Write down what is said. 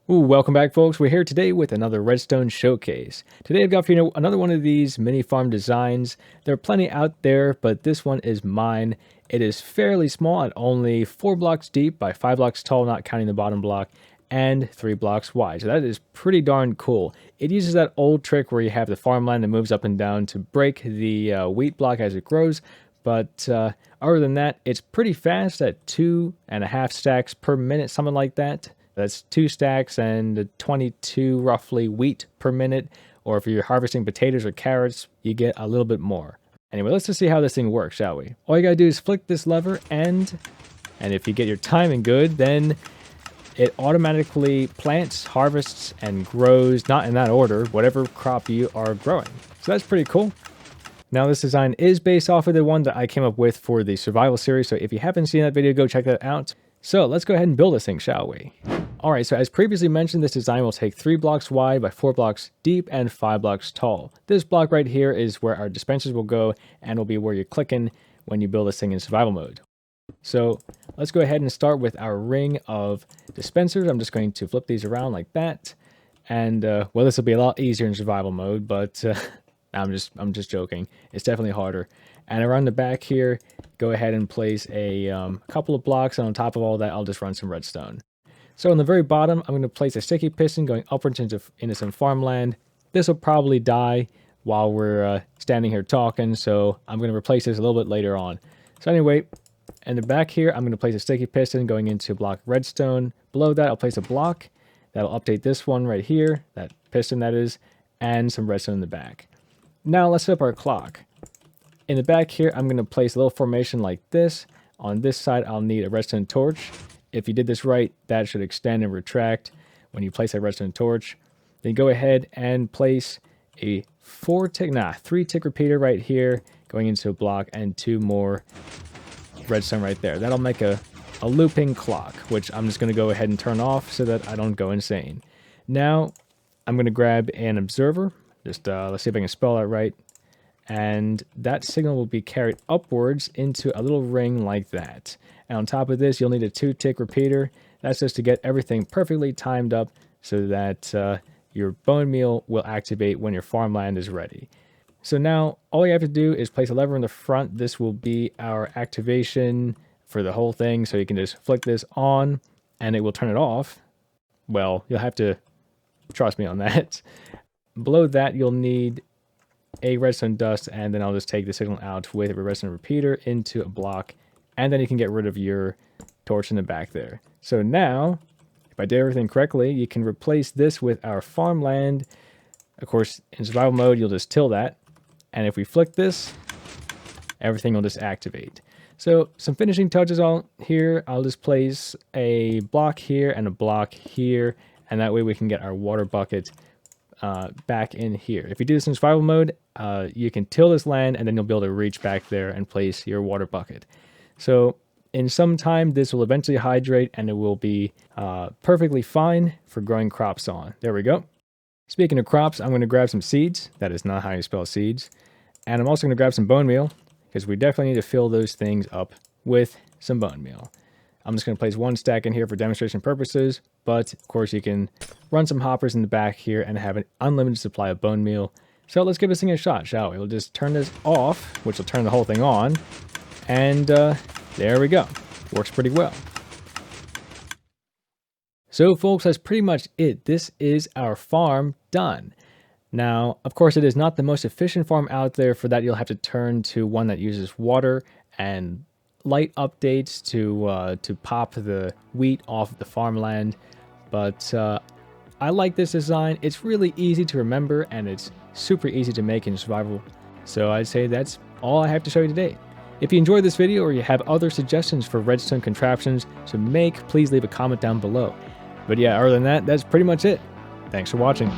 Ooh, welcome back, folks. We're here today with another Redstone showcase. Today I've got for you another one of these mini farm designs. There are plenty out there, but this one is mine. It is fairly small at only 4 blocks deep by 5 blocks tall, not counting the bottom block, and 3 blocks wide. So that is pretty darn cool. It uses that old trick where you have the farmland that moves up and down to break the wheat block as it grows. But other than that, it's pretty fast at 2.5 stacks per minute, something like that. That's 2 stacks and 22 roughly wheat per minute. Or if you're harvesting potatoes or carrots, you get a little bit more. Anyway, let's just see how this thing works, shall we? All you gotta do is flick this lever and if you get your timing good, then it automatically plants, harvests, and grows, not in that order, whatever crop you are growing. So that's pretty cool. Now this design is based off of the one that I came up with for the survival series, so if you haven't seen that video, go check that out. So let's go ahead and build this thing, shall we? Alright, so as previously mentioned, this design will take 3 blocks wide by 4 blocks deep and 5 blocks tall. This block right here is where our dispensers will go and will be where you're clicking when you build this thing in survival mode. So let's go ahead and start with our ring of dispensers. I'm just going to flip these around like that. And well, this will be a lot easier in survival mode, but I'm just joking. It's definitely harder. And around the back here, go ahead and place a couple of blocks, and on top of all that, I'll just run some redstone. So on the very bottom, I'm going to place a sticky piston going upwards into some farmland. This will probably die while we're standing here talking, so I'm going to replace this a little bit later on. So anyway, in the back here, I'm going to place a sticky piston going into a block of redstone. Below that, I'll place a block. That'll update this one right here, that piston that is, and some redstone in the back. Now let's set up our clock. In the back here, I'm going to place a little formation like this. On this side, I'll need a redstone torch. If you did this right, that should extend and retract when you place a redstone torch. Then go ahead and place a 3-tick repeater right here going into a block and 2 more redstone right there. That'll make a looping clock, which I'm just going to go ahead and turn off so that I don't go insane. Now, I'm going to grab an observer. Just let's see if I can spell that right. And that signal will be carried upwards into a little ring like that. And on top of this, you'll need a 2-tick repeater. That's just to get everything perfectly timed up so that your bone meal will activate when your farmland is ready. So now all you have to do is place a lever in the front. This will be our activation for the whole thing. So you can just flick this on and it will turn it off. Well, you'll have to trust me on that. Below that, you'll need a redstone dust, and then I'll just take the signal out with a redstone repeater into a block, and then you can get rid of your torch in the back there. So now, if I did everything correctly, you can replace this with our farmland. Of course, in survival mode, you'll just till that, and if we flick this, everything will just activate. So some finishing touches on here. I'll just place a block here and a block here, and that way we can get our water bucket back in here. If you do this in survival mode, you can till this land and then you'll be able to reach back there and place your water bucket. So in some time, this will eventually hydrate and it will be perfectly fine for growing crops on. There we go. Speaking of crops, I'm going to grab some seeds. That is not how you spell seeds. And I'm also going to grab some bone meal because we definitely need to fill those things up with some bone meal. I'm just going to place 1 stack in here for demonstration purposes, but of course you can run some hoppers in the back here and have an unlimited supply of bone meal. So let's give this thing a shot, shall we? We'll just turn this off, which will turn the whole thing on, and there we go. Works pretty well. So folks, that's pretty much it. This is our farm done. Now, of course, it is not the most efficient farm out there. For that, you'll have to turn to one that uses water and light updates to pop the wheat off the farmland, but I like this design. It's really easy to remember and it's super easy to make in survival. So I'd say that's all I have to show you today. If you enjoyed this video or you have other suggestions for redstone contraptions to make, please leave a comment down below. But yeah, other than that, that's pretty much it. Thanks for watching.